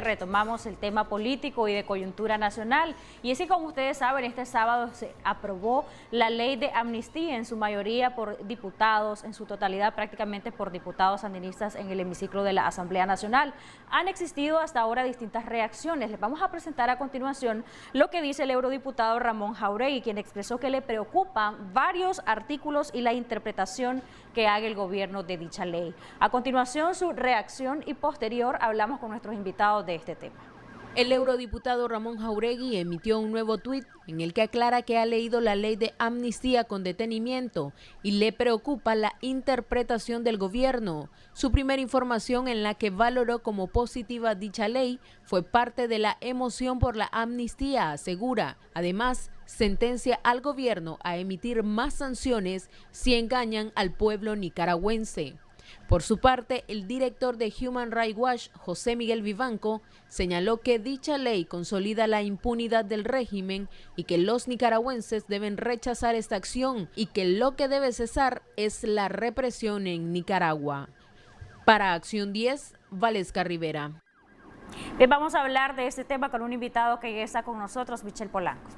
Retomamos el tema político y de coyuntura nacional, y es que, como ustedes saben, este sábado se aprobó la ley de amnistía, en su mayoría por diputados, en su totalidad prácticamente por diputados sandinistas en el hemiciclo de la Asamblea Nacional. Han existido hasta ahora distintas reacciones. Les vamos a presentar a continuación lo que dice el eurodiputado Ramón Jáuregui, quien expresó que le preocupan varios artículos y la interpretación que haga el gobierno de dicha ley. A continuación, su reacción, y posterior hablamos con nuestros invitados de este tema. El eurodiputado Ramón Jáuregui emitió un nuevo tuit en el que aclara que ha leído la ley de amnistía con detenimiento y le preocupa la interpretación del gobierno. Su primera información, en la que valoró como positiva dicha ley, fue parte de la emoción por la amnistía, asegura. Además, sentencia al gobierno a emitir más sanciones si engañan al pueblo nicaragüense. Por su parte, el director de Human Rights Watch, José Miguel Vivanco, señaló que dicha ley consolida la impunidad del régimen y que los nicaragüenses deben rechazar esta acción y que lo que debe cesar es la represión en Nicaragua. Para Acción 10, Valesca Rivera. Bien, vamos a hablar de este tema con un invitado que ya está con nosotros, Michel Polanco.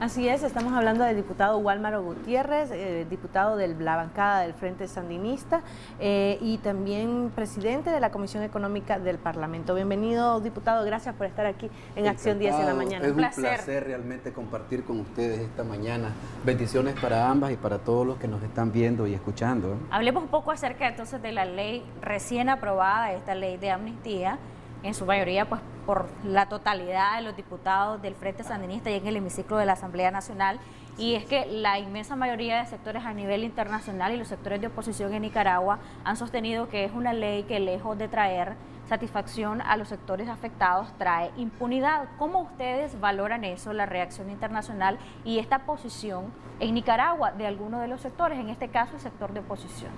Así es, estamos hablando del diputado Wálmaro Gutiérrez, diputado de la bancada del Frente Sandinista y también presidente de la Comisión Económica del Parlamento. Bienvenido, diputado, gracias por estar aquí en Acción 10 en la mañana. Es un placer realmente compartir con ustedes esta mañana. Bendiciones para ambas y para todos los que nos están viendo y escuchando. Hablemos un poco acerca entonces de la ley recién aprobada, esta ley de amnistía, en su mayoría pues por la totalidad de los diputados del Frente Sandinista y en el hemiciclo de la Asamblea Nacional. Y es que la inmensa mayoría de sectores a nivel internacional y los sectores de oposición en Nicaragua han sostenido que es una ley que, lejos de traer satisfacción a los sectores afectados, trae impunidad. ¿Cómo ustedes valoran eso, la reacción internacional y esta posición en Nicaragua de algunos de los sectores, en este caso el sector de oposición?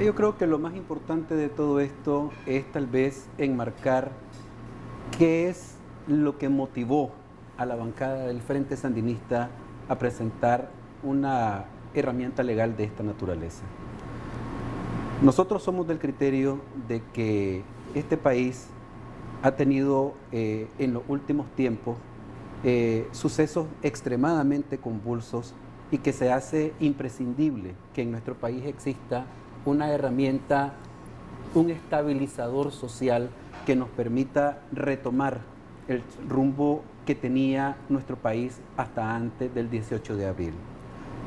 Yo creo que lo más importante de todo esto es tal vez enmarcar qué es lo que motivó a la bancada del Frente Sandinista a presentar una herramienta legal de esta naturaleza. Nosotros somos del criterio de que este país ha tenido en los últimos tiempos sucesos extremadamente convulsos y que se hace imprescindible que en nuestro país exista una herramienta, un estabilizador social que nos permita retomar el rumbo que tenía nuestro país hasta antes del 18 de abril.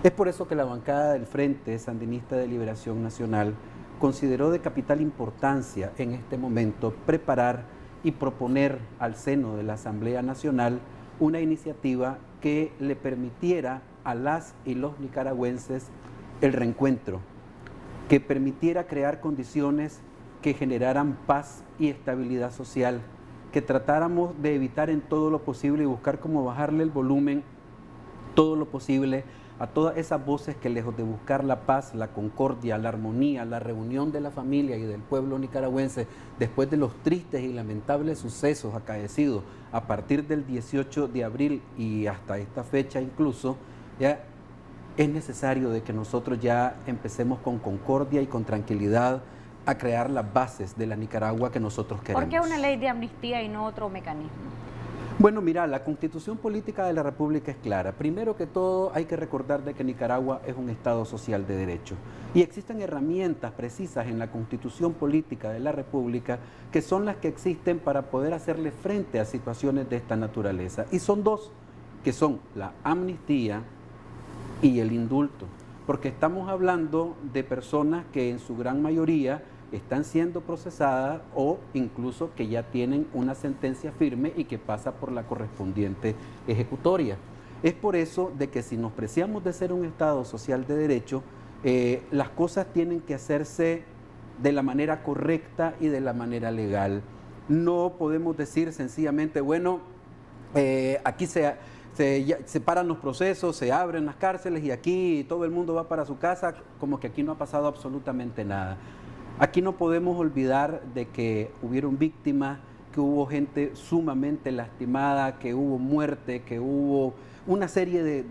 Es por eso que la bancada del Frente Sandinista de Liberación Nacional consideró de capital importancia en este momento preparar y proponer al seno de la Asamblea Nacional una iniciativa que le permitiera a las y los nicaragüenses el reencuentro, que permitiera crear condiciones que generaran paz y estabilidad social, que tratáramos de evitar en todo lo posible y buscar cómo bajarle el volumen todo lo posible a todas esas voces que, lejos de buscar la paz, la concordia, la armonía, la reunión de la familia y del pueblo nicaragüense después de los tristes y lamentables sucesos acaecidos a partir del 18 de abril y hasta esta fecha incluso, ya es necesario de que nosotros ya empecemos con concordia y con tranquilidad a crear las bases de la Nicaragua que nosotros queremos. ¿Por qué una ley de amnistía y no otro mecanismo? Bueno, mira, la Constitución Política de la República es clara. Primero que todo, hay que recordar de que Nicaragua es un Estado social de derecho. Y existen herramientas precisas en la Constitución Política de la República que son las que existen para poder hacerle frente a situaciones de esta naturaleza. Y son dos, que son la amnistía y el indulto, porque estamos hablando de personas que en su gran mayoría están siendo procesadas o incluso que ya tienen una sentencia firme y que pasa por la correspondiente ejecutoria. Es por eso de que si nos preciamos de ser un Estado social de derecho, las cosas tienen que hacerse de la manera correcta y de la manera legal. No podemos decir sencillamente, bueno, aquí se paran los procesos, se abren las cárceles y aquí todo el mundo va para su casa, como que aquí no ha pasado absolutamente nada. Aquí no podemos olvidar de que hubieron víctimas, que hubo gente sumamente lastimada, que hubo muerte, que hubo una serie de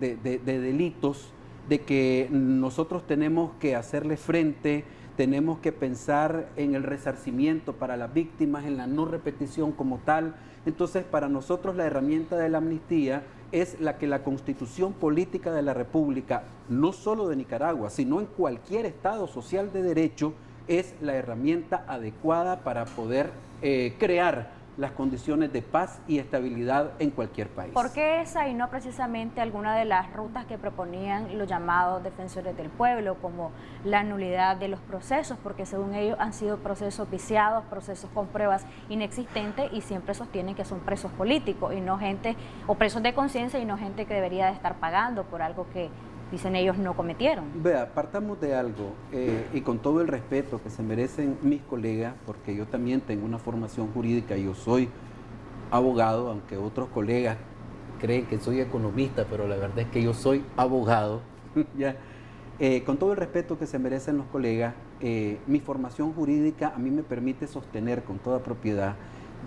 delitos, de que nosotros tenemos que hacerle frente, tenemos que pensar en el resarcimiento para las víctimas, en la no repetición como tal. Entonces, para nosotros la herramienta de la amnistía es la que la Constitución Política de la República, no solo de Nicaragua, sino en cualquier Estado social de derecho, es la herramienta adecuada para poder crear las condiciones de paz y estabilidad en cualquier país. ¿Por qué esa y no precisamente alguna de las rutas que proponían los llamados defensores del pueblo, como la nulidad de los procesos? Porque según ellos han sido procesos viciados, procesos con pruebas inexistentes, y siempre sostienen que son presos políticos y no gente, o presos de conciencia y no gente que debería de estar pagando por algo que dicen ellos no cometieron. Vea, partamos de algo, y con todo el respeto que se merecen mis colegas, porque yo también tengo una formación jurídica, yo soy abogado, aunque otros colegas creen que soy economista, pero la verdad es que yo soy abogado. ¿Ya? Con todo el respeto que se merecen los colegas, mi formación jurídica a mí me permite sostener con toda propiedad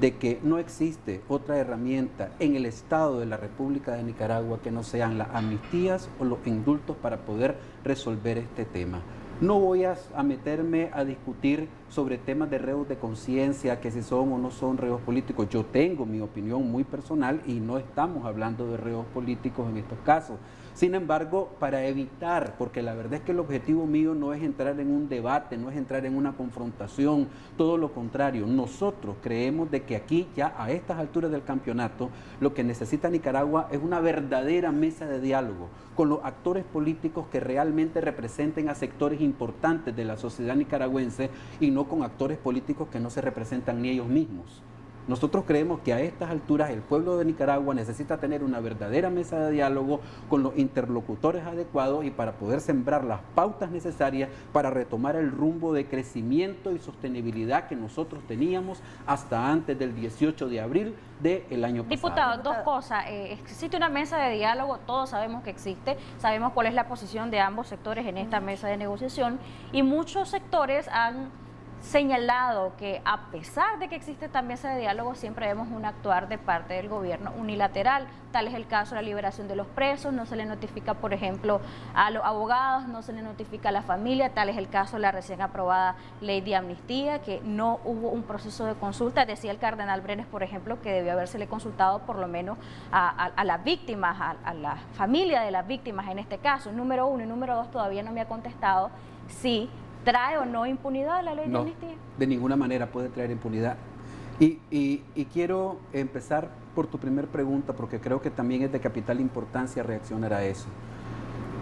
de que no existe otra herramienta en el Estado de la República de Nicaragua que no sean las amnistías o los indultos para poder resolver este tema. No voy a meterme a discutir sobre temas de reos de conciencia, que si son o no son reos políticos. Yo tengo mi opinión muy personal y no estamos hablando de reos políticos en estos casos. Sin embargo, para evitar, porque la verdad es que el objetivo mío no es entrar en un debate, no es entrar en una confrontación, todo lo contrario. Nosotros creemos de que aquí, ya a estas alturas del campeonato, lo que necesita Nicaragua es una verdadera mesa de diálogo con los actores políticos que realmente representen a sectores importantes de la sociedad nicaragüense y no con actores políticos que no se representan ni ellos mismos. Nosotros creemos que a estas alturas el pueblo de Nicaragua necesita tener una verdadera mesa de diálogo con los interlocutores adecuados y para poder sembrar las pautas necesarias para retomar el rumbo de crecimiento y sostenibilidad que nosotros teníamos hasta antes del 18 de abril del año pasado. Diputado, dos cosas. Existe una mesa de diálogo, todos sabemos que existe, sabemos cuál es la posición de ambos sectores en esta mesa de negociación, y muchos sectores han señalado que a pesar de que existe esta mesa de diálogo, siempre vemos un actuar de parte del gobierno unilateral. Tal es el caso de la liberación de los presos, no se le notifica, por ejemplo, a los abogados, no se le notifica a la familia. Tal es el caso de la recién aprobada ley de amnistía, que no hubo un proceso de consulta. Decía el cardenal Brenes, por ejemplo, que debió habérsele consultado por lo menos a las víctimas, a la familia de las víctimas en este caso. Número uno. Y número dos, todavía no me ha contestado si ¿trae o no impunidad la ley de amnistía? De ninguna manera puede traer impunidad. Y quiero empezar por tu primer pregunta, porque creo que también es de capital importancia reaccionar a eso.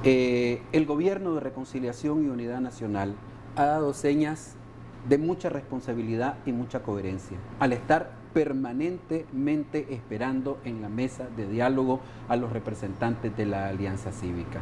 El Gobierno de Reconciliación y Unidad Nacional ha dado señas de mucha responsabilidad y mucha coherencia al estar permanentemente esperando en la mesa de diálogo a los representantes de la Alianza Cívica.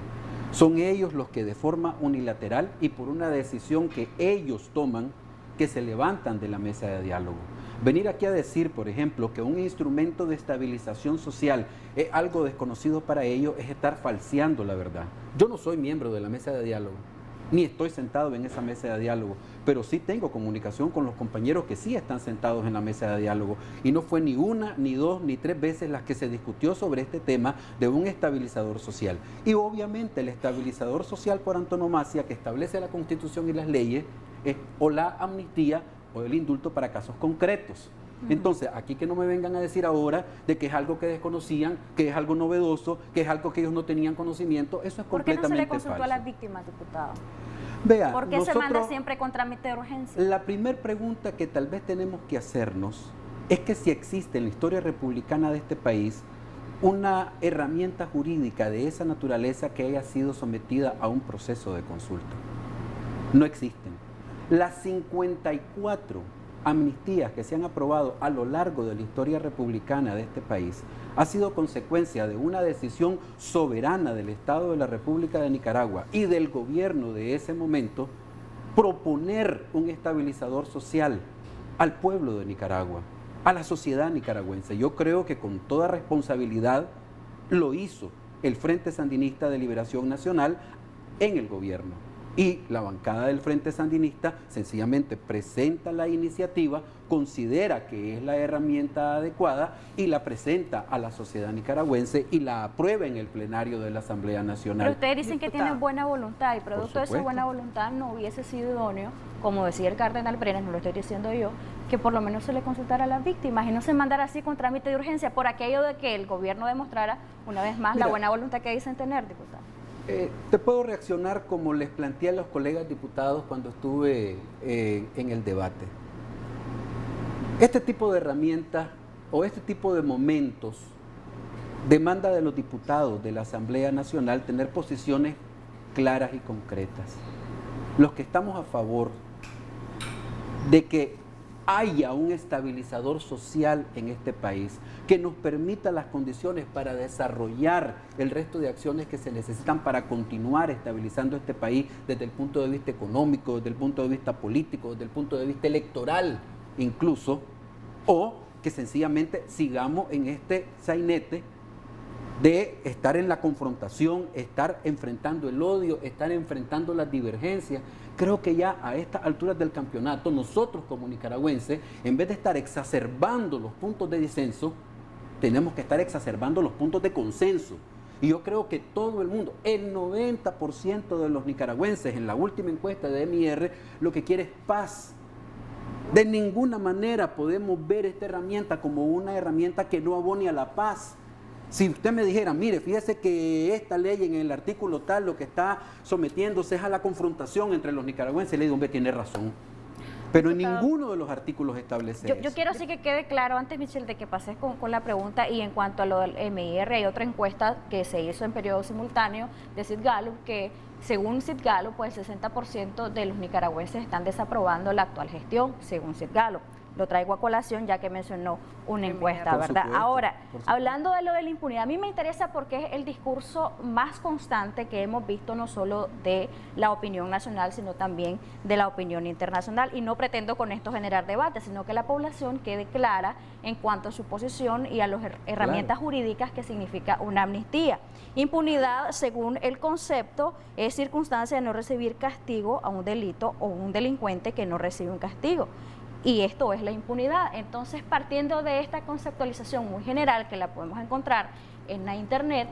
Son ellos los que de forma unilateral y por una decisión que ellos toman, que se levantan de la mesa de diálogo. Venir aquí a decir, por ejemplo, que un instrumento de estabilización social es algo desconocido para ellos es estar falseando la verdad. Yo no soy miembro de la mesa de diálogo, ni estoy sentado en esa mesa de diálogo, pero sí tengo comunicación con los compañeros que sí están sentados en la mesa de diálogo, y no fue ni una, ni dos, ni tres veces las que se discutió sobre este tema de un estabilizador social. Y obviamente el estabilizador social por antonomasia que establece la Constitución y las leyes es o la amnistía o el indulto para casos concretos. Entonces, aquí que no me vengan a decir ahora de que es algo que desconocían, que es algo novedoso, que es algo que ellos no tenían conocimiento, eso es completamente falso. ¿Por qué no se le consultó a las víctimas, diputado? Vea, ¿por qué se manda siempre con trámite de urgencia? La primera pregunta que tal vez tenemos que hacernos es que si existe en la historia republicana de este país una herramienta jurídica de esa naturaleza que haya sido sometida a un proceso de consulta. No existen. Las 54 amnistías que se han aprobado a lo largo de la historia republicana de este país ha sido consecuencia de una decisión soberana del Estado de la República de Nicaragua y del gobierno de ese momento proponer un estabilizador social al pueblo de Nicaragua, a la sociedad nicaragüense. Yo creo que con toda responsabilidad lo hizo el Frente Sandinista de Liberación Nacional en el gobierno. Y la bancada del Frente Sandinista sencillamente presenta la iniciativa, considera que es la herramienta adecuada y la presenta a la sociedad nicaragüense y la aprueba en el plenario de la Asamblea Nacional. Pero ustedes dicen que tienen buena voluntad y producto de esa buena voluntad no hubiese sido idóneo, como decía el cardenal Brenes, no lo estoy diciendo yo, que por lo menos se le consultara a las víctimas y no se mandara así con trámite de urgencia por aquello de que el gobierno demostrara una vez más la buena voluntad que dicen tener, diputado. Te puedo reaccionar como les planteé a los colegas diputados cuando estuve en el debate. Este tipo de herramientas o este tipo de momentos demanda de los diputados de la Asamblea Nacional tener posiciones claras y concretas. Los que estamos a favor de que haya un estabilizador social en este país que nos permita las condiciones para desarrollar el resto de acciones que se necesitan para continuar estabilizando este país desde el punto de vista económico, desde el punto de vista político, desde el punto de vista electoral incluso, o que sencillamente sigamos en este sainete de estar en la confrontación, estar enfrentando el odio, estar enfrentando las divergencias. Creo que ya a estas alturas del campeonato, nosotros como nicaragüenses, en vez de estar exacerbando los puntos de disenso, tenemos que estar exacerbando los puntos de consenso. Y yo creo que todo el mundo, el 90% de los nicaragüenses en la última encuesta de MIR, lo que quiere es paz. De ninguna manera podemos ver esta herramienta como una herramienta que no abone a la paz. Si usted me dijera, mire, fíjese que esta ley en el artículo tal lo que está sometiéndose es a la confrontación entre los nicaragüenses, le digo, hombre, tiene razón. Pero en ninguno de los artículos establece eso. Yo quiero sí que quede claro, antes, Michelle, de que pases con la pregunta, y en cuanto a lo del MIR, hay otra encuesta que se hizo en periodo simultáneo de Sid Gallup, que según Sid Gallup, pues el 60% de los nicaragüenses están desaprobando la actual gestión, según Sid Gallup. Lo traigo a colación ya que mencionó una encuesta, ¿verdad? Ahora, hablando de lo de la impunidad, a mí me interesa porque es el discurso más constante que hemos visto no solo de la opinión nacional, sino también de la opinión internacional. Y no pretendo con esto generar debate, sino que la población quede clara en cuanto a su posición y a las herramientas jurídicas que significa una amnistía. Impunidad, según el concepto, es circunstancia de no recibir castigo a un delito o un delincuente que no recibe un castigo. Y esto es la impunidad. Entonces, partiendo de esta conceptualización muy general que la podemos encontrar en la internet,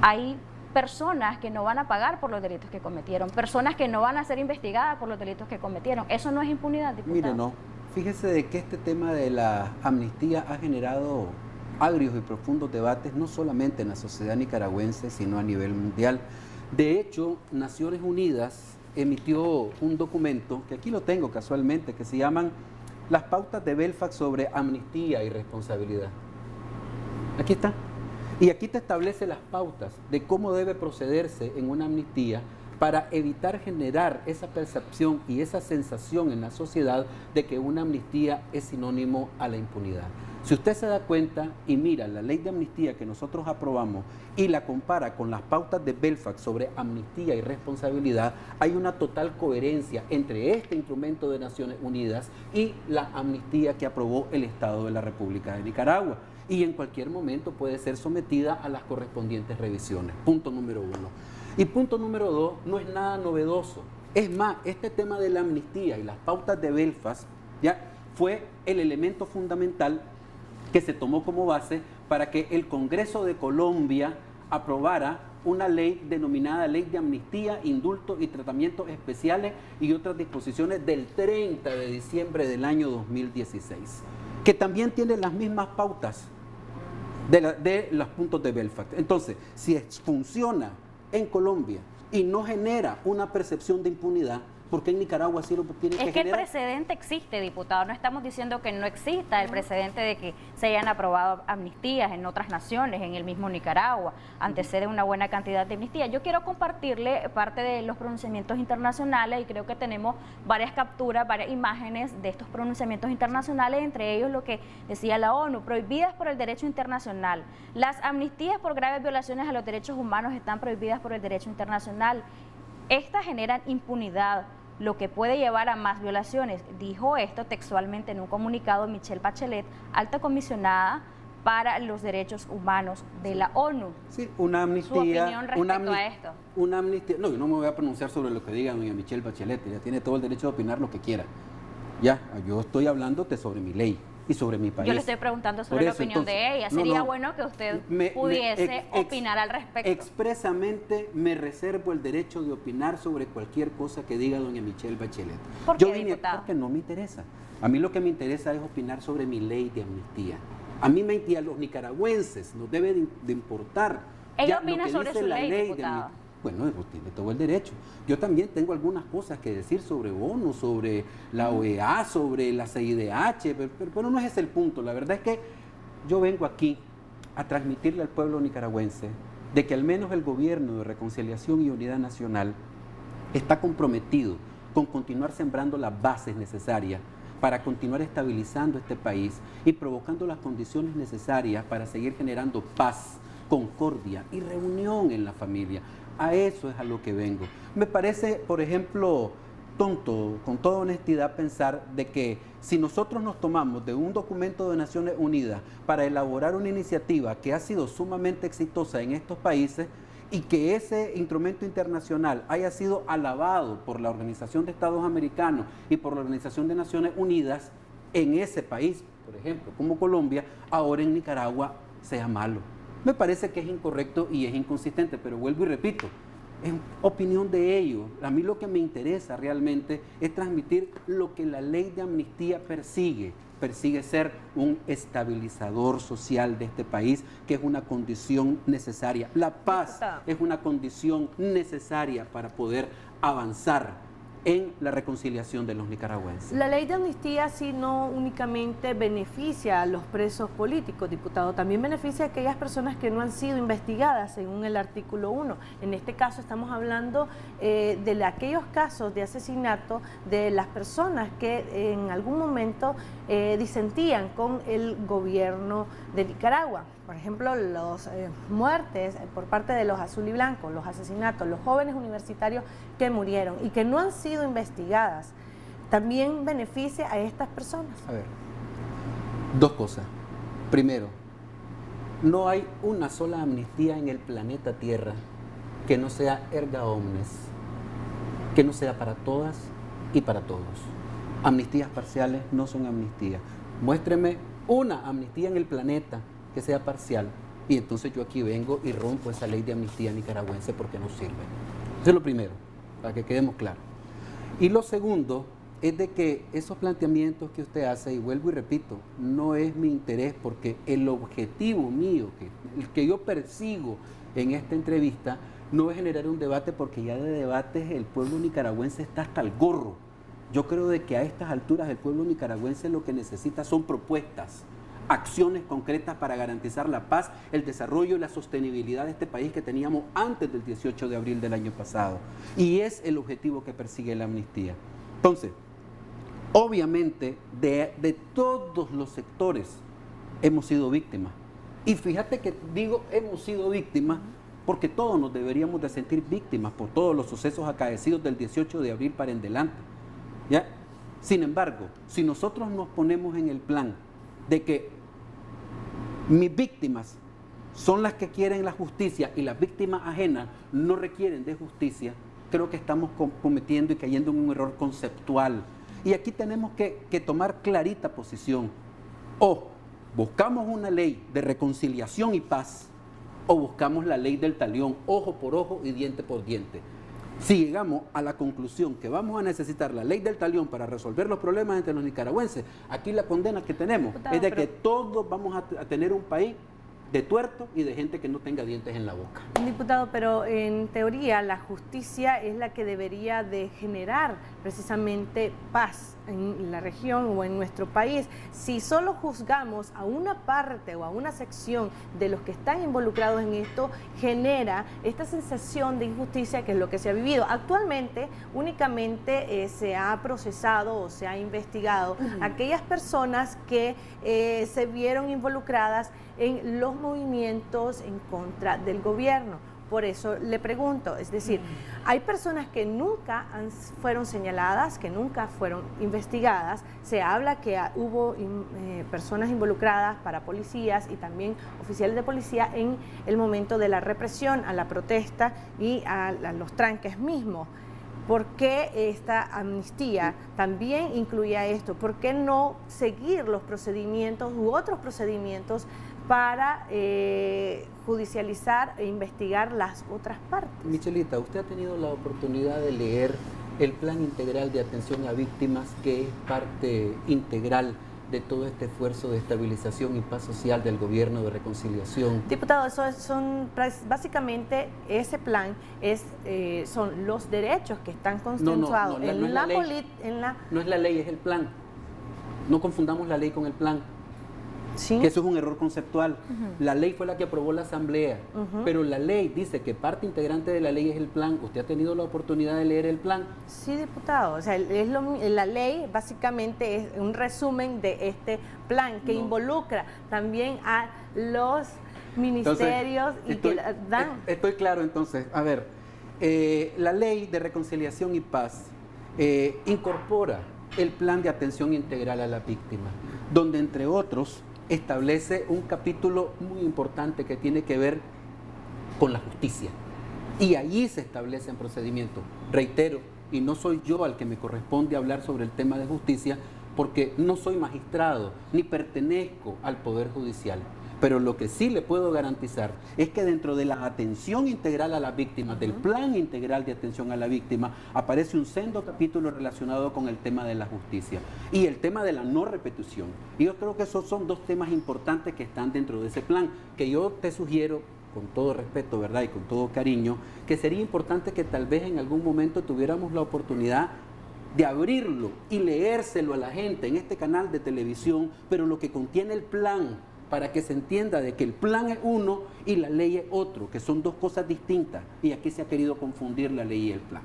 hay personas que no van a pagar por los delitos que cometieron, personas que no van a ser investigadas por los delitos que cometieron. ¿Eso no es impunidad, diputado? Mire, no. Fíjese de que este tema de la amnistía ha generado agrios y profundos debates, no solamente en la sociedad nicaragüense, sino a nivel mundial. De hecho, Naciones Unidas emitió un documento, que aquí lo tengo casualmente, que se llaman las pautas de Belfast sobre amnistía y responsabilidad. Aquí está. Y aquí te establece las pautas de cómo debe procederse en una amnistía para evitar generar esa percepción y esa sensación en la sociedad de que una amnistía es sinónimo a la impunidad. Si usted se da cuenta y mira la ley de amnistía que nosotros aprobamos y la compara con las pautas de Belfast sobre amnistía y responsabilidad, hay una total coherencia entre este instrumento de Naciones Unidas y la amnistía que aprobó el Estado de la República de Nicaragua. Y en cualquier momento puede ser sometida a las correspondientes revisiones. Punto número 1. Y punto número 2, no es nada novedoso. Es más, este tema de la amnistía y las pautas de Belfast ya fue el elemento fundamental que se tomó como base para que el Congreso de Colombia aprobara una ley denominada Ley de Amnistía, Indulto y Tratamientos Especiales y otras disposiciones del 30 de diciembre del año 2016, que también tiene las mismas pautas de los puntos de Belfast. Entonces, si funciona en Colombia y no genera una percepción de impunidad, ¿por qué en Nicaragua sí lo tiene que generar? Es que el precedente existe, diputado. No estamos diciendo que no exista el precedente de que se hayan aprobado amnistías en otras naciones, en el mismo Nicaragua. Antecede una buena cantidad de amnistías. Yo quiero compartirle parte de los pronunciamientos internacionales y creo que tenemos varias capturas, varias imágenes de estos pronunciamientos internacionales, entre ellos lo que decía la ONU, prohibidas por el derecho internacional. Las amnistías por graves violaciones a los derechos humanos están prohibidas por el derecho internacional. Estas generan impunidad, lo que puede llevar a más violaciones. Dijo esto textualmente en un comunicado Michelle Bachelet, alta comisionada para los Derechos Humanos de la ONU. Sí, una amnistía. Su opinión respecto a esto. Una amnistía. No, yo no me voy a pronunciar sobre lo que diga doña Michelle Bachelet, ella tiene todo el derecho de opinar lo que quiera. Ya, yo estoy hablándote sobre mi ley y sobre mi país. Yo le estoy preguntando sobre la opinión de ella. Sería bueno que usted pudiese opinar al respecto. Expresamente me reservo el derecho de opinar sobre cualquier cosa que diga doña Michelle Bachelet. ¿Por qué, diputado? Porque no me interesa. A mí lo que me interesa es opinar sobre mi ley de amnistía. A mí y a los nicaragüenses nos debe de importar. Ella opina sobre su ley, diputado. Bueno, tiene todo el derecho. Yo también tengo algunas cosas que decir sobre ONU, sobre la OEA, sobre la CIDH, pero no es ese el punto. La verdad es que yo vengo aquí a transmitirle al pueblo nicaragüense de que al menos el gobierno de Reconciliación y Unidad Nacional está comprometido con continuar sembrando las bases necesarias para continuar estabilizando este país y provocando las condiciones necesarias para seguir generando paz, concordia y reunión en la familia. A eso es a lo que vengo. Me parece, por ejemplo, tonto, con toda honestidad, pensar de que si nosotros nos tomamos de un documento de Naciones Unidas para elaborar una iniciativa que ha sido sumamente exitosa en estos países y que ese instrumento internacional haya sido alabado por la Organización de Estados Americanos y por la Organización de Naciones Unidas en ese país, por ejemplo, como Colombia, ahora en Nicaragua sea malo. Me parece que es incorrecto y es inconsistente, pero vuelvo y repito, es opinión de ellos. A mí lo que me interesa realmente es transmitir lo que la ley de amnistía persigue ser un estabilizador social de este país, que es una condición necesaria. La paz es una condición necesaria para poder avanzar en la reconciliación de los nicaragüenses. La ley de amnistía sí no únicamente beneficia a los presos políticos, diputado, también beneficia a aquellas personas que no han sido investigadas según el artículo 1. En este caso estamos hablando de aquellos casos de asesinato de las personas que en algún momento disentían con el gobierno de Nicaragua. Por ejemplo, las muertes por parte de los azul y blancos, los asesinatos, los jóvenes universitarios que murieron y que no han sido investigadas, también beneficia a estas personas. A ver, dos cosas. Primero, no hay una sola amnistía en el planeta Tierra que no sea erga omnes, que no sea para todas y para todos. Amnistías parciales no son amnistías. Muéstreme una amnistía en el planeta que sea parcial y entonces yo aquí vengo y rompo esa ley de amnistía nicaragüense porque no sirve. Eso es lo primero, para que quedemos claros. Y lo segundo es de que esos planteamientos que usted hace, y vuelvo y repito, no es mi interés, porque el objetivo mío, el que yo persigo en esta entrevista, no es generar un debate, porque ya de debates el pueblo nicaragüense está hasta el gorro. Yo creo de que a estas alturas el pueblo nicaragüense lo que necesita son propuestas, acciones concretas para garantizar la paz, el desarrollo y la sostenibilidad de este país que teníamos antes del 18 de abril del año pasado. Y es el objetivo que persigue la amnistía. Entonces, obviamente, de todos los sectores hemos sido víctimas. Y fíjate que digo hemos sido víctimas porque todos nos deberíamos de sentir víctimas por todos los sucesos acaecidos del 18 de abril para en adelante. ¿Ya? Sin embargo, si nosotros nos ponemos en el plan de que mis víctimas son las que quieren la justicia y las víctimas ajenas no requieren de justicia, creo que estamos cometiendo y cayendo en un error conceptual. Y aquí tenemos que tomar clarita posición. O buscamos una ley de reconciliación y paz, o buscamos la ley del talión, ojo por ojo y diente por diente. Si llegamos a la conclusión que vamos a necesitar la ley del talión para resolver los problemas entre los nicaragüenses, aquí la condena que tenemos es de que todos vamos a tener un país de tuerto y de gente que no tenga dientes en la boca. Diputado, pero en teoría la justicia es la que debería de generar precisamente paz en la región o en nuestro país. Si solo juzgamos a una parte o a una sección de los que están involucrados en esto, genera esta sensación de injusticia, que es lo que se ha vivido. Actualmente únicamente se ha procesado o se ha investigado aquellas personas que se vieron involucradas en los movimientos en contra del gobierno. por eso le pregunto, es decir, hay personas que nunca fueron señaladas, que nunca fueron investigadas, se habla que hubo personas involucradas, para policías y también oficiales de policía en el momento de la represión a la protesta y a los tranques mismos. ¿Por qué esta amnistía también incluía esto? ¿Por qué no seguir los procedimientos u otros procedimientos para judicializar e investigar las otras partes? Michelita, usted ha tenido la oportunidad de leer el Plan Integral de Atención a Víctimas, que es parte integral de todo este esfuerzo de estabilización y paz social del gobierno de reconciliación. Diputado, básicamente ese plan son los derechos que están consensuados no es la ley. No es la ley, es el plan. No confundamos la ley con el plan. ¿Sí? Que eso es un error conceptual. La ley fue la que aprobó la Asamblea, pero la ley dice que parte integrante de la ley es el plan. ¿Usted ha tenido la oportunidad de leer el plan? Sí, diputado. O sea, la ley básicamente es un resumen de este plan que involucra también a los ministerios. Estoy claro entonces. A ver, la ley de reconciliación y paz incorpora el plan de atención integral a la víctima, donde entre otros establece un capítulo muy importante que tiene que ver con la justicia. Y allí se establecen procedimientos. Reitero, y no soy yo al que me corresponde hablar sobre el tema de justicia, porque no soy magistrado, ni pertenezco al Poder Judicial. Pero lo que sí le puedo garantizar es que dentro de la atención integral a la víctima, del plan integral de atención a la víctima, aparece un sendo capítulo relacionado con el tema de la justicia y el tema de la no repetición. Y yo creo que esos son dos temas importantes que están dentro de ese plan, que yo te sugiero, con todo respeto, ¿verdad? Y con todo cariño, que sería importante que tal vez en algún momento tuviéramos la oportunidad de abrirlo y leérselo a la gente en este canal de televisión, pero lo que contiene el plan, para que se entienda de que el plan es uno y la ley es otro, que son dos cosas distintas, y aquí se ha querido confundir la ley y el plan.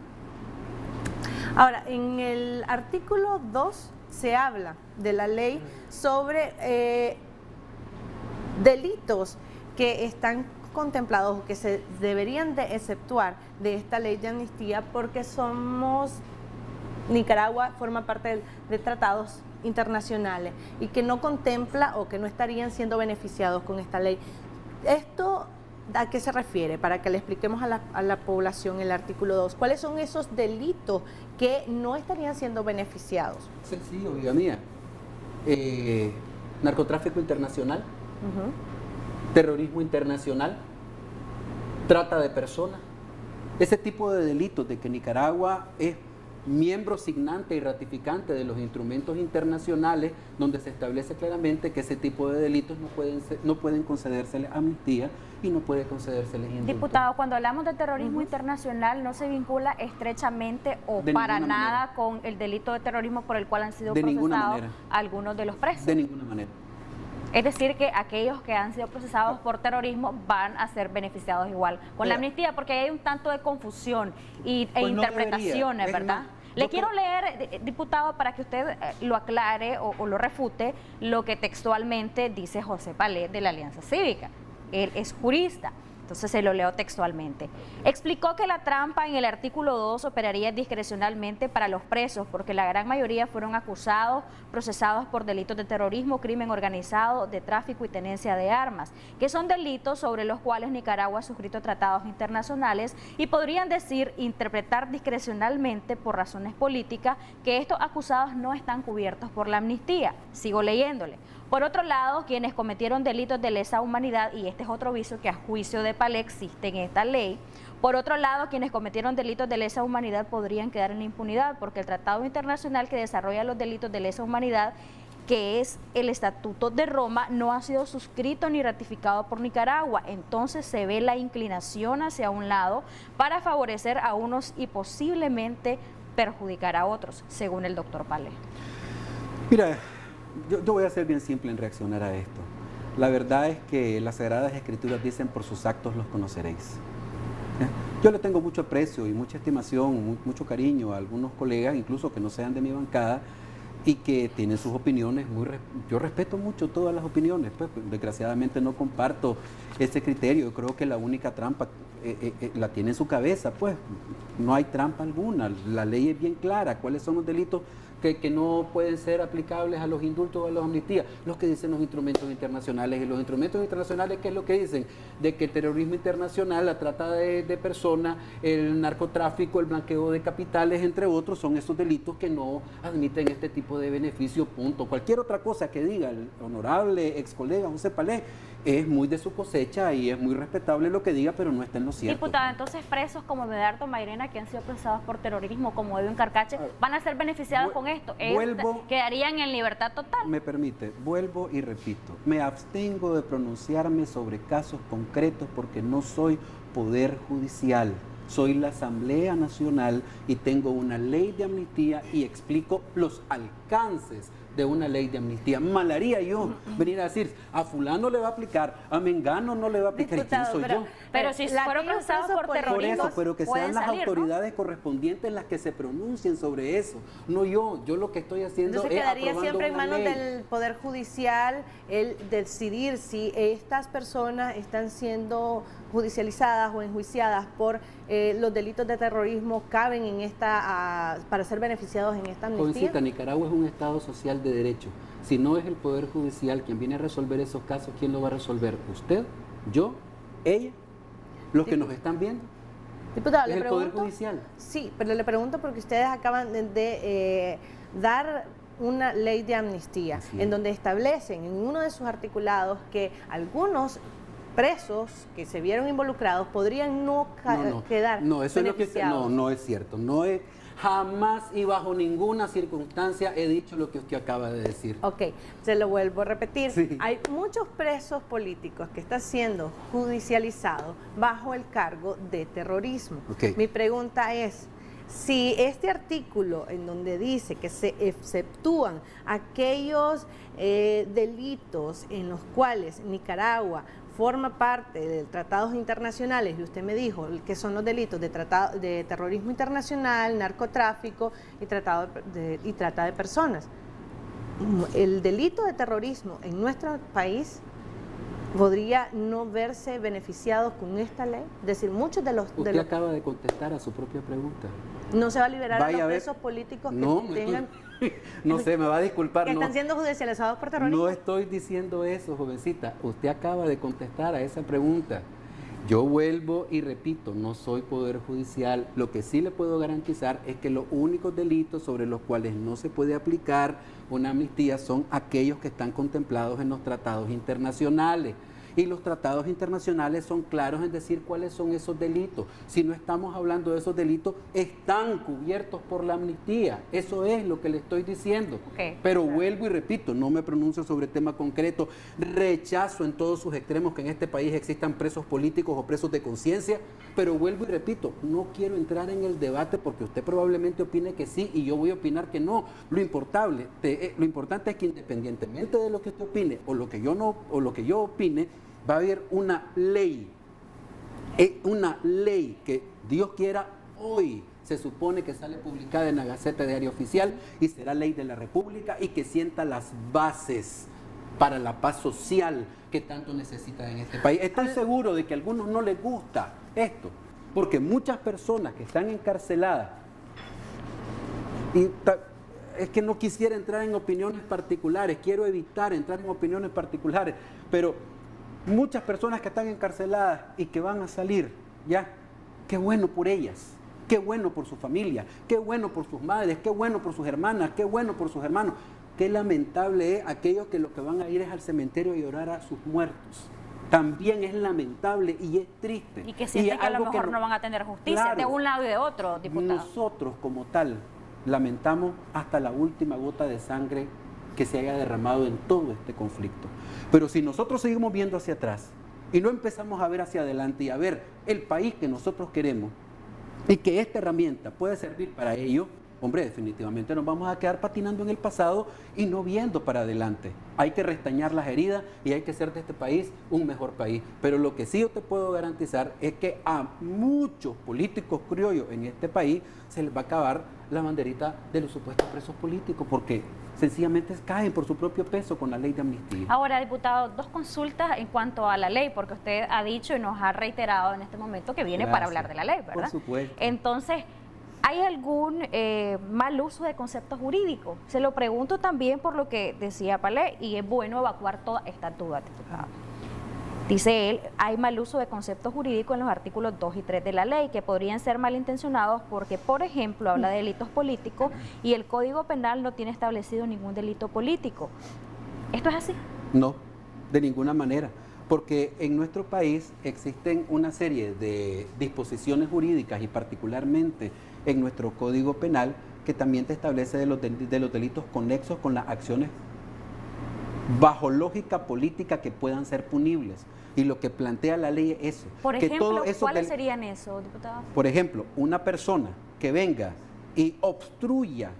Ahora, en el artículo 2 se habla de la ley sobre delitos que están contemplados o que se deberían de exceptuar de esta ley de amnistía porque Nicaragua forma parte de tratados internacionales y que no contempla o que no estarían siendo beneficiados con esta ley. ¿Esto a qué se refiere? Para que le expliquemos a la población el artículo 2. ¿Cuáles son esos delitos que no estarían siendo beneficiados? Sencillo, amiga mía. Narcotráfico internacional, terrorismo internacional, trata de personas. Ese tipo de delitos de que Nicaragua es miembro signante y ratificante de los instrumentos internacionales donde se establece claramente que ese tipo de delitos no pueden concedérseles amnistía y no puede concedérseles indulto. Diputado, cuando hablamos de terrorismo internacional no se vincula estrechamente o para nada con el delito de terrorismo por el cual han sido procesados algunos de los presos. De ninguna manera. Es decir, que aquellos que han sido procesados por terrorismo van a ser beneficiados igual con la amnistía, porque hay un tanto de confusión e interpretaciones, ¿verdad? Le quiero leer, diputado, para que usted lo aclare o lo refute, lo que textualmente dice José Palet de la Alianza Cívica. Él es jurista. Entonces se lo leo textualmente. Explicó que la trampa en el artículo 2 operaría discrecionalmente para los presos porque la gran mayoría fueron acusados, procesados por delitos de terrorismo, crimen organizado, de tráfico y tenencia de armas, que son delitos sobre los cuales Nicaragua ha suscrito tratados internacionales y podrían interpretar discrecionalmente por razones políticas que estos acusados no están cubiertos por la amnistía. Sigo leyéndole. Por otro lado, quienes cometieron delitos de lesa humanidad, y este es otro vicio que a juicio de Palet existe en esta ley, por otro lado, quienes cometieron delitos de lesa humanidad podrían quedar en la impunidad, porque el tratado internacional que desarrolla los delitos de lesa humanidad, que es el Estatuto de Roma, no ha sido suscrito ni ratificado por Nicaragua. Entonces se ve la inclinación hacia un lado para favorecer a unos y posiblemente perjudicar a otros, según el doctor Palet. Mira, yo voy a ser bien simple en reaccionar a esto. La verdad es que las Sagradas Escrituras dicen: por sus actos los conoceréis. Yo le tengo mucho aprecio y mucha estimación, mucho cariño a algunos colegas, incluso que no sean de mi bancada, y que tienen sus opiniones. Yo respeto mucho todas las opiniones, pues desgraciadamente no comparto ese criterio. Yo creo que la única trampa la tiene en su cabeza, pues no hay trampa alguna, la ley es bien clara, cuáles son los delitos que no pueden ser aplicables a los indultos o a las amnistías, los que dicen los instrumentos internacionales. Y los instrumentos internacionales, ¿qué es lo que dicen? De que el terrorismo internacional, la trata de personas, el narcotráfico, el blanqueo de capitales, entre otros, son esos delitos que no admiten este tipo de beneficio, punto. Cualquier otra cosa que diga el honorable ex colega José Palés es muy de su cosecha y es muy respetable lo que diga, pero no está en lo cierto. Diputada, entonces presos como Medardo Mairena, que han sido procesados por terrorismo, como Edwin Carcache, ¿van a ser beneficiados con esto? ¿Quedarían en libertad total? Me permite, vuelvo y repito, me abstengo de pronunciarme sobre casos concretos porque no soy poder judicial. Soy la Asamblea Nacional y tengo una ley de amnistía y explico los alcances de una ley de amnistía. Mal haría yo venir a decir, a fulano le va a aplicar, a mengano no le va a aplicar. Diputado, ¿y quién soy yo? Pero si fueron procesados por terrorismo, por eso, pero que sean las autoridades correspondientes las que se pronuncien sobre eso, no yo. Yo lo que estoy haciendo entonces es quedaría aprobando siempre en una manos ley. del Poder Judicial el decidir si estas personas están siendo judicializadas o enjuiciadas por los delitos de terrorismo, caben en esta para ser beneficiados en esta amnistía. Jovencita, Nicaragua es un estado social de derecho. Si no es el Poder Judicial quien viene a resolver esos casos, ¿quién lo va a resolver? ¿Usted? ¿Yo? ¿Ella? ¿Los que nos están viendo? Diputado, ¿Es le el Poder pregunto, Judicial? Sí, pero le pregunto porque ustedes acaban de dar una ley de amnistía en donde establecen en uno de sus articulados que algunos presos que se vieron involucrados podrían quedar no, eso es lo que beneficiados. no es cierto. No es, jamás y bajo ninguna circunstancia he dicho lo que usted acaba de decir. Ok, se lo vuelvo a repetir. Sí. Hay muchos presos políticos que están siendo judicializados bajo el cargo de terrorismo. Okay. Mi pregunta es, si este artículo en donde dice que se exceptúan aquellos delitos en los cuales Nicaragua forma parte de tratados internacionales, y usted me dijo que son los delitos de terrorismo internacional, narcotráfico y trata de personas. El delito de terrorismo en nuestro país podría no verse beneficiado con esta ley. Es decir, muchos de los... Usted acaba de contestar a su propia pregunta. No se va a liberar a los Vaya presos políticos que No, tengan... no sé, me va a disculpar. Que no. están siendo judicializados por terrorismo. No estoy diciendo eso, jovencita. Usted acaba de contestar a esa pregunta. Yo vuelvo y repito, no soy poder judicial. Lo que sí le puedo garantizar es que los únicos delitos sobre los cuales no se puede aplicar una amnistía son aquellos que están contemplados en los tratados internacionales. Y los tratados internacionales son claros en decir cuáles son esos delitos. Si no estamos hablando de esos delitos, están cubiertos por la amnistía. Eso es lo que le estoy diciendo. Okay. Pero vuelvo y repito, no me pronuncio sobre tema concreto. Rechazo en todos sus extremos que en este país existan presos políticos o presos de conciencia. Pero vuelvo y repito, no quiero entrar en el debate porque usted probablemente opine que sí y yo voy a opinar que no. Lo importante es que independientemente de lo que usted opine o lo que yo no o lo que yo opine, va a haber una ley que Dios quiera hoy se supone que sale publicada en la Gaceta Diaria Oficial y será ley de la República y que sienta las bases para la paz social que tanto necesita en este país. Estoy seguro de que a algunos no les gusta esto, porque muchas personas que están encarceladas, y es que no quisiera entrar en opiniones particulares, quiero evitar entrar en opiniones particulares, pero muchas personas que están encarceladas y que van a salir, ya, qué bueno por ellas, qué bueno por su familia, qué bueno por sus madres, qué bueno por sus hermanas, qué bueno por sus hermanos. Qué lamentable es aquellos que lo que van a ir es al cementerio a llorar a sus muertos. También es lamentable y es triste. Y que sienten que a lo mejor no van a tener justicia, claro, de un lado y de otro, diputado. Nosotros como tal lamentamos hasta la última gota de sangre que se haya derramado en todo este conflicto. Pero si nosotros seguimos viendo hacia atrás y no empezamos a ver hacia adelante y a ver el país que nosotros queremos y que esta herramienta puede servir para ello, hombre, definitivamente nos vamos a quedar patinando en el pasado y no viendo para adelante. Hay que restañar las heridas y hay que hacer de este país un mejor país. Pero lo que sí yo te puedo garantizar es que a muchos políticos criollos en este país se les va a acabar la banderita de los supuestos presos políticos, porque sencillamente caen por su propio peso con la ley de amnistía. Ahora, diputado, dos consultas en cuanto a la ley, porque usted ha dicho y nos ha reiterado en este momento que viene para hablar de la ley, ¿verdad? Por supuesto. Entonces, ¿hay algún mal uso de conceptos jurídicos? Se lo pregunto también por lo que decía Palé, y es bueno evacuar todas estas dudas, diputado. Dice él, hay mal uso de conceptos jurídicos en los artículos 2 y 3 de la ley que podrían ser malintencionados porque, por ejemplo, habla de delitos políticos y el Código Penal no tiene establecido ningún delito político. ¿Esto es así? No, de ninguna manera, porque en nuestro país existen una serie de disposiciones jurídicas y particularmente en nuestro Código Penal que también te establece de los delitos conexos con las acciones bajo lógica política que puedan ser punibles. Y lo que plantea la ley es eso. Por que ejemplo, todo eso ¿cuáles serían esos, diputado? Por ejemplo, una persona que venga y obstruya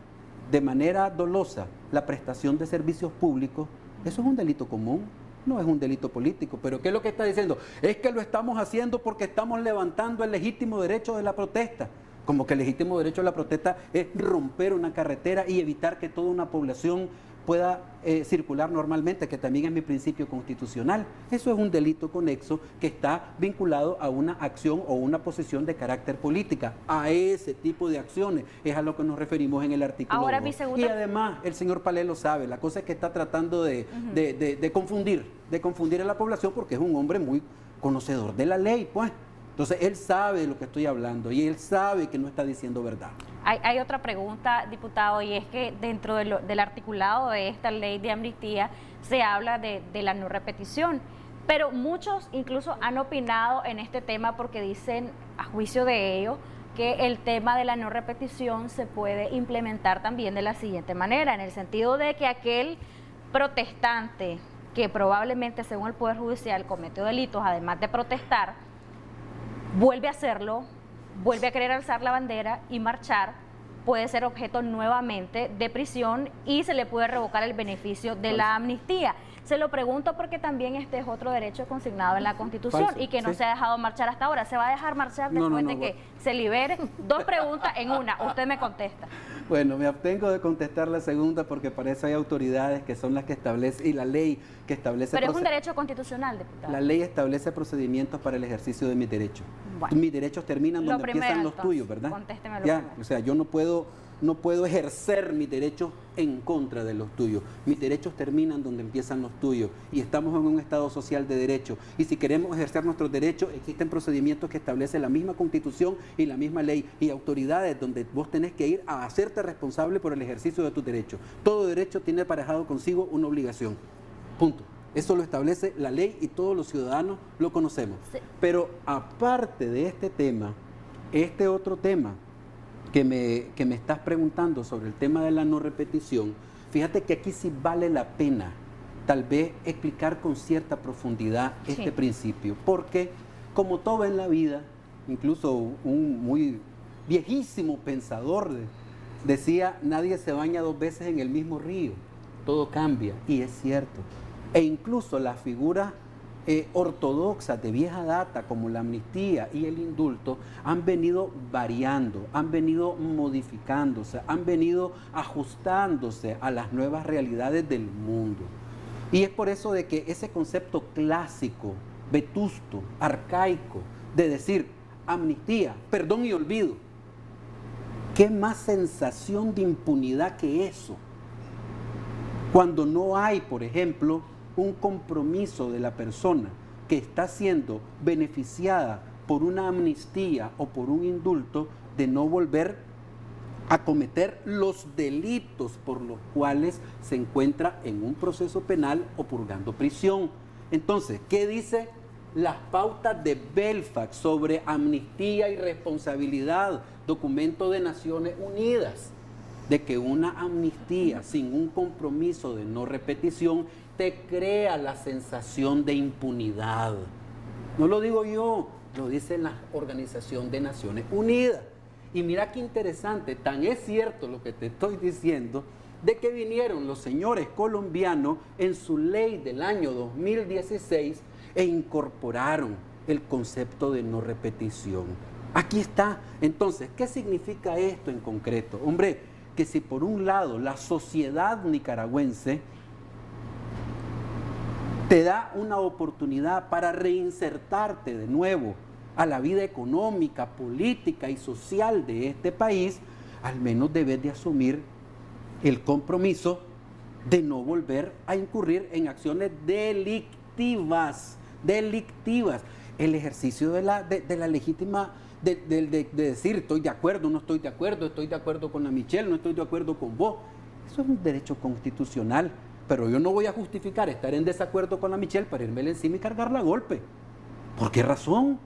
de manera dolosa la prestación de servicios públicos, eso es un delito común, no es un delito político. Pero ¿qué es lo que está diciendo? Es que lo estamos haciendo porque estamos levantando el legítimo derecho de la protesta. Como que el legítimo derecho de la protesta es romper una carretera y evitar que toda una población pueda circular normalmente, que también es mi principio constitucional. Eso es un delito conexo que está vinculado a una acción o una posición de carácter política. A ese tipo de acciones es a lo que nos referimos en el artículo 2. Y además, el señor Palé lo sabe, la cosa es que está tratando de confundir a la población porque es un hombre muy conocedor de la ley, pues. Entonces, él sabe de lo que estoy hablando y él sabe que no está diciendo verdad. Hay otra pregunta, diputado, y es que dentro del articulado de esta ley de amnistía se habla de la no repetición, pero muchos incluso han opinado en este tema porque dicen, a juicio de ellos, que el tema de la no repetición se puede implementar también de la siguiente manera, en el sentido de que aquel protestante que probablemente, según el Poder Judicial, cometió delitos, además de protestar, vuelve a hacerlo, vuelve a querer alzar la bandera y marchar, puede ser objeto nuevamente de prisión y se le puede revocar el beneficio de la amnistía. Se lo pregunto porque también este es otro derecho consignado en la Constitución y que no se ha dejado marchar hasta ahora. ¿Se va a dejar marchar después de que se libere? Dos preguntas en una, usted me contesta. Bueno, me abstengo de contestar la segunda porque para eso hay autoridades que son las que establecen, y la ley que establece... Pero es un derecho constitucional, diputado. La ley establece procedimientos para el ejercicio de mis derechos. Bueno, mis derechos terminan donde empiezan los tuyos, ¿verdad? Contésteme lo ya, primero. O sea, yo no puedo ejercer mis derechos en contra de los tuyos. Mis derechos terminan donde empiezan los tuyos. Y estamos en un Estado social de derecho. Y si queremos ejercer nuestros derechos, existen procedimientos que establece la misma Constitución y la misma ley. Y autoridades donde vos tenés que ir a hacerte responsable por el ejercicio de tus derechos. Todo derecho tiene aparejado consigo una obligación. Punto. Eso lo establece la ley y todos los ciudadanos lo conocemos. Sí. Pero aparte de este tema, este otro tema que me estás preguntando sobre el tema de la no repetición, fíjate que aquí sí vale la pena tal vez explicar con cierta profundidad este principio, porque como todo en la vida, incluso un muy viejísimo pensador decía, nadie se baña dos veces en el mismo río, todo cambia, y es cierto. E incluso las figuras ortodoxas de vieja data como la amnistía y el indulto han venido variando, han venido modificándose, han venido ajustándose a las nuevas realidades del mundo. Y es por eso de que ese concepto clásico, vetusto, arcaico, de decir amnistía, perdón y olvido, ¿qué más sensación de impunidad que eso? Cuando no hay, por ejemplo, un compromiso de la persona que está siendo beneficiada por una amnistía o por un indulto de no volver a cometer los delitos por los cuales se encuentra en un proceso penal o purgando prisión. Entonces, ¿qué dice las pautas de Belfast sobre amnistía y responsabilidad? Documento de Naciones Unidas, de que una amnistía sin un compromiso de no repetición te crea la sensación de impunidad. No lo digo yo, lo dice la Organización de Naciones Unidas. Y mira qué interesante, tan es cierto lo que te estoy diciendo, de que vinieron los señores colombianos en su ley del año 2016 e incorporaron el concepto de no repetición. Aquí está. Entonces, ¿qué significa esto en concreto? Hombre, que si por un lado la sociedad nicaragüense te da una oportunidad para reinsertarte de nuevo a la vida económica, política y social de este país, al menos debes de asumir el compromiso de no volver a incurrir en acciones delictivas. El ejercicio de la legítima, de decir estoy de acuerdo, no estoy de acuerdo con la Michelle, no estoy de acuerdo con vos. Eso es un derecho constitucional, pero yo no voy a justificar estar en desacuerdo con la Michelle para irme encima y cargarla a golpe. ¿Por qué razón?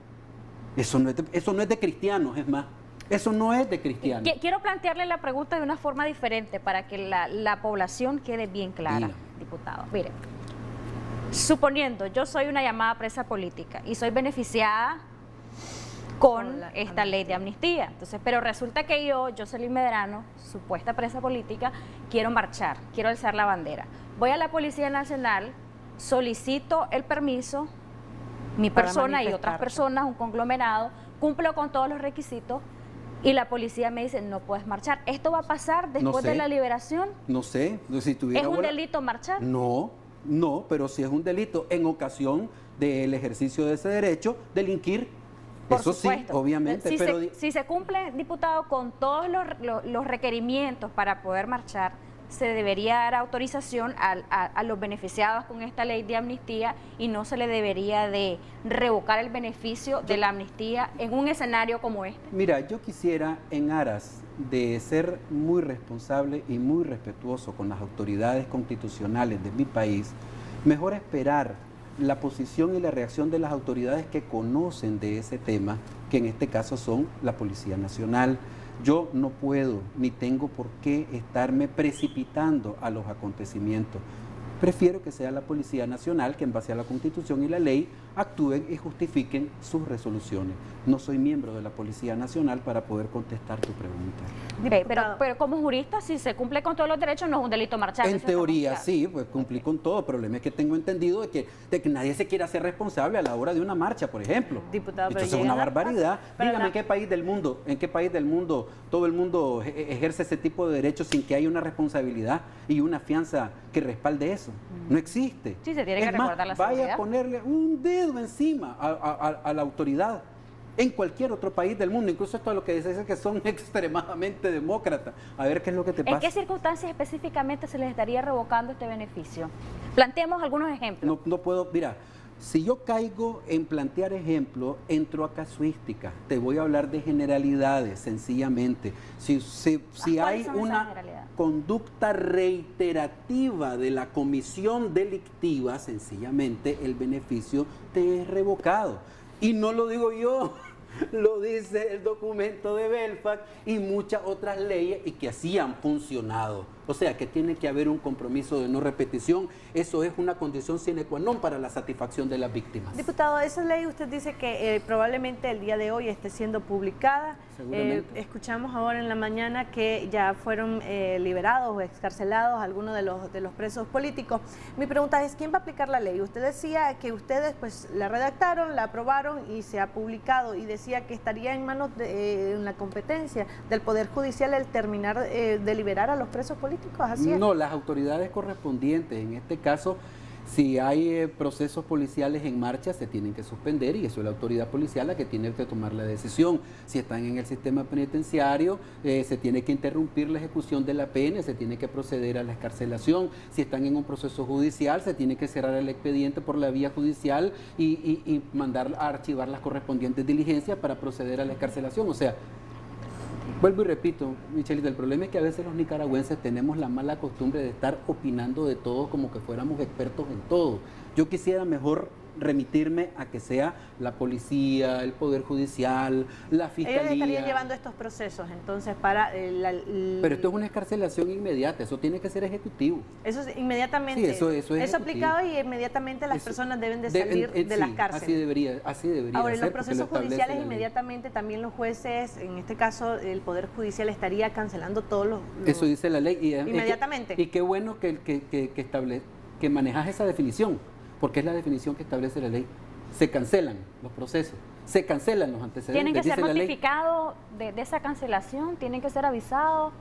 Eso no es de cristianos, es más. Eso no es de cristianos. Quiero plantearle la pregunta de una forma diferente para que la población quede bien clara, Mira. diputado. Mire, suponiendo yo soy una llamada presa política y soy beneficiada con esta ley de amnistía. Entonces, pero resulta que yo, Jocelyn Medrano, supuesta presa política, quiero marchar, quiero alzar la bandera. Voy a la Policía Nacional, solicito el permiso, mi persona y otras personas, un conglomerado, cumplo con todos los requisitos y la policía me dice no puedes marchar. ¿Esto va a pasar después de la liberación? No sé. Si ¿Es un delito marchar? No, pero si es un delito en ocasión del ejercicio de ese derecho, delinquir. Por Eso supuesto. sí, obviamente. Si se cumple, diputado, con todos los requerimientos para poder marchar, se debería dar autorización a los beneficiados con esta ley de amnistía y no se le debería de revocar el beneficio de la amnistía en un escenario como este. Mira, yo quisiera, en aras de ser muy responsable y muy respetuoso con las autoridades constitucionales de mi país, mejor esperar la posición y la reacción de las autoridades que conocen de ese tema, que en este caso son la Policía Nacional. Yo no puedo ni tengo por qué estarme precipitando a los acontecimientos. Prefiero que sea la Policía Nacional que en base a la Constitución y la ley actúen y justifiquen sus resoluciones. No soy miembro de la Policía Nacional para poder contestar tu pregunta. Pero como jurista, si se cumple con todos los derechos, no es un delito marchar. En teoría sí, pues cumplí con todo. El problema es que tengo entendido de que nadie se quiera hacer responsable a la hora de una marcha, por ejemplo. Diputado, entonces es una barbaridad. Dígame, ¿en qué país del mundo todo el mundo ejerce ese tipo de derechos sin que haya una responsabilidad y una fianza que respalde eso? No existe. Sí, se tiene que recordar la seguridad. Vaya a ponerle un dedo encima a la autoridad en cualquier otro país del mundo, incluso esto es lo que dice es que son extremadamente demócratas. A ver qué es lo que te pasa. ¿En qué circunstancias específicamente se les estaría revocando este beneficio? Planteemos algunos ejemplos. No puedo, mira, si yo caigo en plantear ejemplos, entro a casuística. Te voy a hablar de generalidades, sencillamente. Si hay una conducta reiterativa de la comisión delictiva, sencillamente el beneficio te es revocado. Y no lo digo yo, lo dice el documento de Belfast y muchas otras leyes y que así han funcionado. O sea, que tiene que haber un compromiso de no repetición. Eso es una condición sine qua non para la satisfacción de las víctimas. Diputado, esa ley usted dice que probablemente el día de hoy esté siendo publicada. Escuchamos ahora en la mañana que ya fueron liberados o excarcelados algunos de los presos políticos. Mi pregunta es, ¿quién va a aplicar la ley? Usted decía que ustedes pues la redactaron, la aprobaron y se ha publicado y decía que estaría en manos en la competencia del Poder Judicial el terminar de liberar a los presos políticos. ¿Así es? No, las autoridades correspondientes, en este caso, si hay procesos policiales en marcha, se tienen que suspender y eso es la autoridad policial la que tiene que tomar la decisión. Si están en el sistema penitenciario, se tiene que interrumpir la ejecución de la pena, se tiene que proceder a la excarcelación. Si están en un proceso judicial, se tiene que cerrar el expediente por la vía judicial y mandar a archivar las correspondientes diligencias para proceder a la excarcelación. O sea, vuelvo y repito, Michelita, el problema es que a veces los nicaragüenses tenemos la mala costumbre de estar opinando de todo como que fuéramos expertos en todo. Yo quisiera mejor remitirme a que sea la policía, el Poder Judicial, la Fiscalía. Ellos estarían llevando estos procesos, entonces, para... Pero esto es una excarcelación inmediata, eso tiene que ser ejecutivo. Eso es inmediatamente. Sí, eso es eso aplicado y inmediatamente las personas deben de salir de las cárceles. Así debería Ahora, en ser, los procesos judiciales inmediatamente también los jueces, en este caso el Poder Judicial, estaría cancelando todos los... Eso dice la ley. Inmediatamente. Y qué bueno que manejas esa definición, porque es la definición que establece la ley. Se cancelan los procesos, se cancelan los antecedentes. ¿Tienen que ser notificados de esa cancelación? ¿Tienen que ser avisados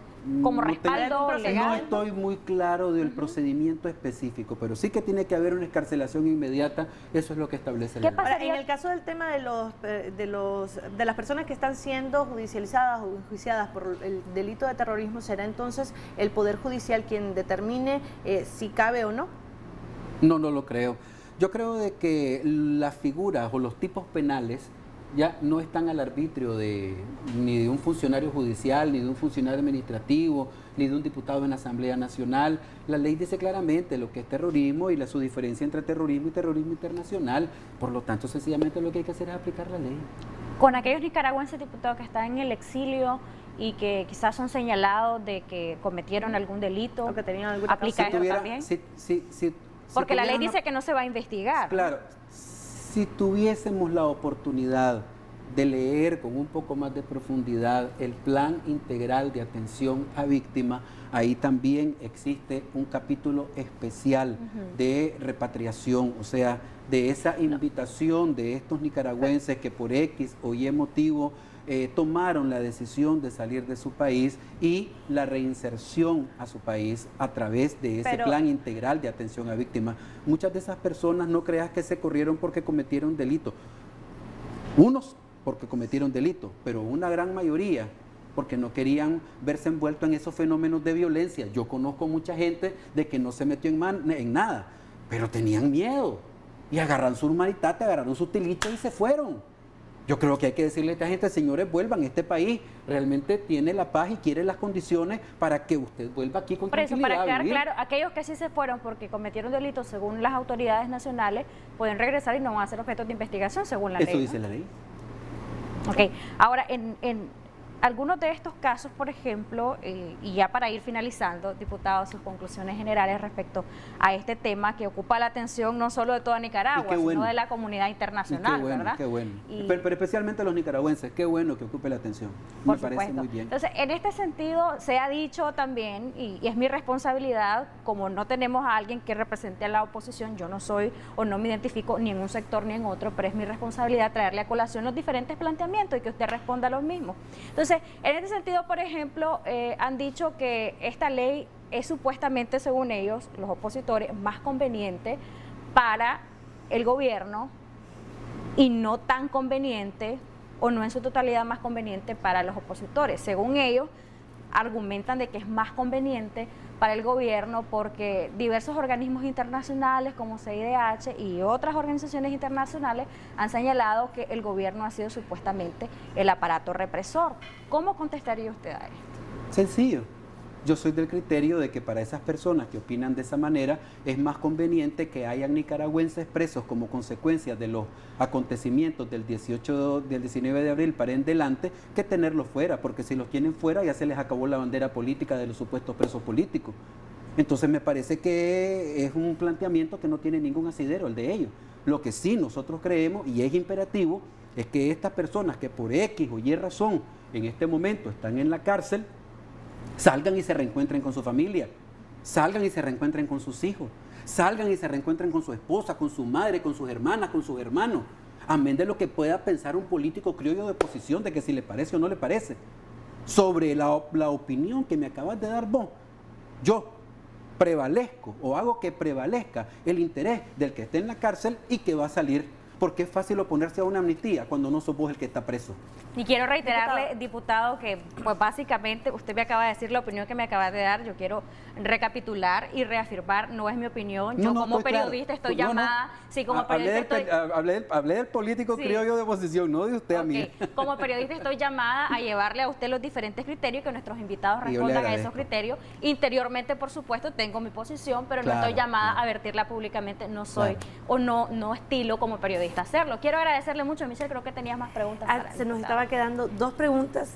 como respaldo legal? No estoy muy claro del procedimiento específico, pero sí que tiene que haber una excarcelación inmediata, eso es lo que establece la ley. Ahora, en el caso del tema de las personas que están siendo judicializadas o enjuiciadas por el delito de terrorismo, ¿será entonces el Poder Judicial quien determine si cabe o no? No lo creo. Yo creo de que las figuras o los tipos penales ya no están al arbitrio ni de un funcionario judicial, ni de un funcionario administrativo, ni de un diputado en la Asamblea Nacional. La ley dice claramente lo que es terrorismo y su diferencia entre terrorismo y terrorismo internacional. Por lo tanto, sencillamente lo que hay que hacer es aplicar la ley. Con aquellos nicaragüenses diputados que están en el exilio y que quizás son señalados de que cometieron algún delito, o que tenían alguna ¿aplica esto también? Porque la ley dice que no se va a investigar. Claro, si tuviésemos la oportunidad de leer con un poco más de profundidad el Plan Integral de Atención a Víctimas, ahí también existe un capítulo especial de repatriación, o sea, de esa invitación de estos nicaragüenses que por X o Y motivo tomaron la decisión de salir de su país y la reinserción a su país a través de ese plan integral de atención a víctimas. Muchas de esas personas no creas que se corrieron porque cometieron delito. Unos porque cometieron delito, pero una gran mayoría porque no querían verse envueltos en esos fenómenos de violencia. Yo conozco mucha gente de que no se metió en nada, pero tenían miedo y agarraron su humanitate, agarraron su tilito y se fueron. Yo creo que hay que decirle a esta gente, señores, vuelvan, este país realmente tiene la paz y quiere las condiciones para que usted vuelva aquí con tranquilidad. Por eso, para quedar claro, aquellos que sí se fueron porque cometieron delitos según las autoridades nacionales, pueden regresar y no van a ser objetos de investigación según la ley. Eso dice la ley. Ok, ahora en algunos de estos casos, por ejemplo, y ya para ir finalizando, diputado, sus conclusiones generales respecto a este tema que ocupa la atención no solo de toda Nicaragua, sino de la comunidad internacional, ¿verdad? Qué bueno, pero especialmente los nicaragüenses, qué bueno que ocupe la atención, me parece muy bien. Entonces, en este sentido, se ha dicho también, y es mi responsabilidad, como no tenemos a alguien que represente a la oposición, yo no soy o no me identifico ni en un sector ni en otro, pero es mi responsabilidad traerle a colación los diferentes planteamientos y que usted responda a los mismos. Entonces, en este sentido, por ejemplo, han dicho que esta ley es supuestamente, según ellos, los opositores, más conveniente para el gobierno y no tan conveniente, o no en su totalidad más conveniente para los opositores. Según ellos, argumentan de que es más conveniente para el gobierno porque diversos organismos internacionales como CIDH y otras organizaciones internacionales han señalado que el gobierno ha sido supuestamente el aparato represor. ¿Cómo contestaría usted a esto? Sencillo. Yo soy del criterio de que para esas personas que opinan de esa manera es más conveniente que hayan nicaragüenses presos como consecuencia de los acontecimientos del 19 de abril para en adelante que tenerlos fuera, porque si los tienen fuera ya se les acabó la bandera política de los supuestos presos políticos. Entonces me parece que es un planteamiento que no tiene ningún asidero el de ellos. Lo que sí nosotros creemos y es imperativo es que estas personas que por X o Y razón en este momento están en la cárcel salgan y se reencuentren con su familia, salgan y se reencuentren con sus hijos, salgan y se reencuentren con su esposa, con su madre, con sus hermanas, con sus hermanos, amén de lo que pueda pensar un político criollo de oposición, de que si le parece o no le parece. Sobre la opinión que me acabas de dar vos, yo prevalezco o hago que prevalezca el interés del que esté en la cárcel y que va a salir. porque es fácil oponerse a una amnistía cuando no sos vos el que está preso. Y quiero reiterarle, diputado, que pues básicamente usted me acaba de decir la opinión que me acaba de dar. Yo quiero recapitular y reafirmar, no es mi opinión. Yo como periodista estoy llamada, sí, como periodista hablé del político criollo de oposición, no de usted a mí. Como periodista estoy llamada a llevarle a usted los diferentes criterios, que nuestros invitados respondan a esos criterios. Interiormente, por supuesto, tengo mi posición, pero no estoy llamada a vertirla públicamente. No soy o no estilo como periodista hacerlo. Quiero agradecerle mucho, Michelle, creo que tenías más preguntas. Se nos estaba quedando dos preguntas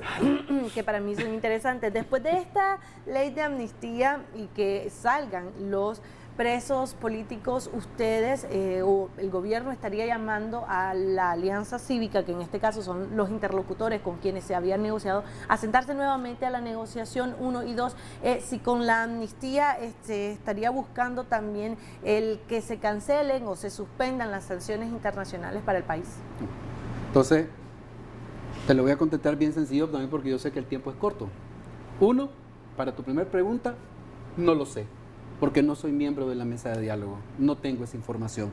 que para mí son interesantes. Después de esta ley de amnistía y que salgan los presos políticos, ustedes o el gobierno estaría llamando a la Alianza Cívica, que en este caso son los interlocutores con quienes se habían negociado, a sentarse nuevamente a la negociación, 1 y 2, si con la amnistía estaría buscando también el que se cancelen o se suspendan las sanciones internacionales para el país. Entonces, te lo voy a contestar bien sencillo también porque yo sé que el tiempo es corto. 1, para tu primera pregunta, no lo sé, porque no soy miembro de la mesa de diálogo, no tengo esa información.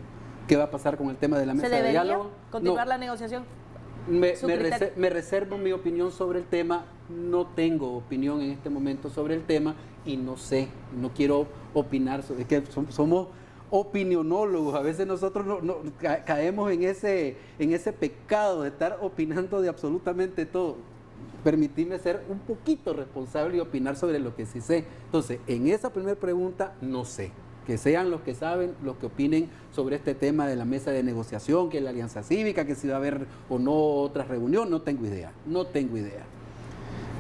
¿Qué va a pasar con el tema de la mesa de diálogo? ¿Se debería continuar la negociación? Me reservo mi opinión sobre el tema, no tengo opinión en este momento sobre el tema y no sé, no quiero opinar, es que somos opinionólogos, a veces nosotros caemos en ese pecado de estar opinando de absolutamente todo. Permitirme ser un poquito responsable y opinar sobre lo que sí sé. Entonces, en esa primera pregunta, no sé. Que sean los que saben, los que opinen sobre este tema de la mesa de negociación, que es la Alianza Cívica, que si va a haber o no otra reunión, no tengo idea, no tengo idea.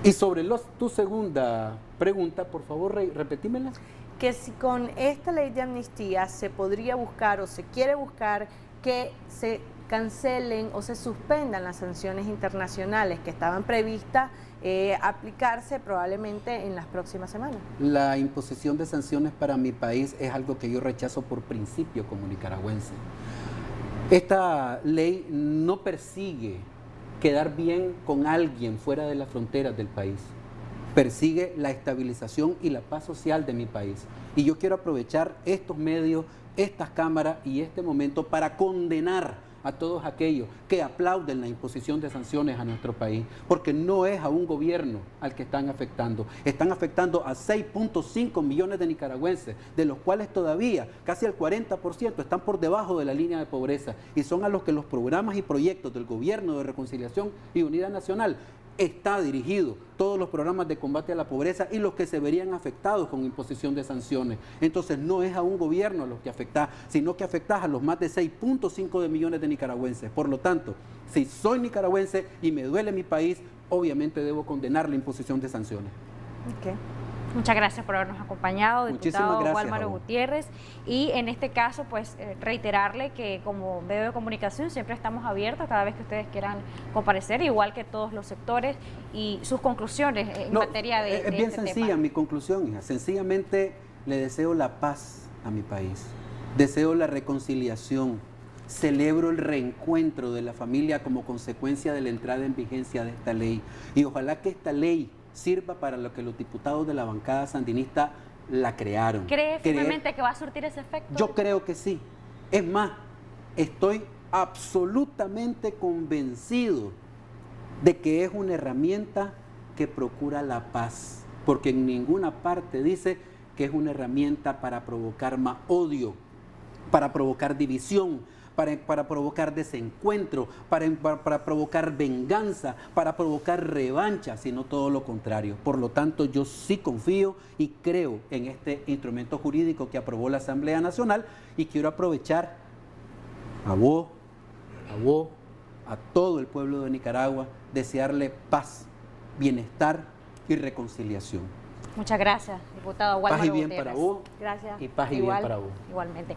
Y sobre tu segunda pregunta, por favor, repetímela. Que si con esta ley de amnistía se podría buscar o se quiere buscar que se cancelen o se suspendan las sanciones internacionales que estaban previstas aplicarse probablemente en las próximas semanas. La imposición de sanciones para mi país es algo que yo rechazo por principio como nicaragüense. Esta ley no persigue quedar bien con alguien fuera de las fronteras del país. Persigue la estabilización y la paz social de mi país. Y yo quiero aprovechar estos medios, estas cámaras y este momento para condenar a todos aquellos que aplauden la imposición de sanciones a nuestro país, porque no es a un gobierno al que están afectando a 6.5 millones de nicaragüenses, de los cuales todavía casi el 40% están por debajo de la línea de pobreza, y son a los que los programas y proyectos del Gobierno de Reconciliación y Unidad Nacional está dirigido, todos los programas de combate a la pobreza y los que se verían afectados con imposición de sanciones. Entonces no es a un gobierno a los que afecta, sino que afecta a los más de 6.5 millones de nicaragüenses. Por lo tanto, si soy nicaragüense y me duele mi país, obviamente debo condenar la imposición de sanciones. Okay. Muchas gracias por habernos acompañado, diputado Wálmaro Gutiérrez. Y en este caso, pues reiterarle que como medio de comunicación siempre estamos abiertos cada vez que ustedes quieran comparecer, igual que todos los sectores, y sus conclusiones en materia de es bien este sencilla tema. Mi conclusión, hija. Sencillamente le deseo la paz a mi país, deseo la reconciliación, celebro el reencuentro de la familia como consecuencia de la entrada en vigencia de esta ley, y ojalá que esta ley sirva para lo que los diputados de la bancada sandinista la crearon. ¿Cree firmemente que va a surtir ese efecto? Yo creo que sí. Es más, estoy absolutamente convencido de que es una herramienta que procura la paz, porque en ninguna parte dice que es una herramienta para provocar más odio, para provocar división, para provocar desencuentro, para provocar venganza, para provocar revancha, sino todo lo contrario. Por lo tanto, yo sí confío y creo en este instrumento jurídico que aprobó la Asamblea Nacional, y quiero aprovechar a vos, a todo el pueblo de Nicaragua, desearle paz, bienestar y reconciliación. Muchas gracias, diputado Wálmaro Paz y bien Gutiérrez. para vos. Gracias. Y paz y bien para vos. Igualmente.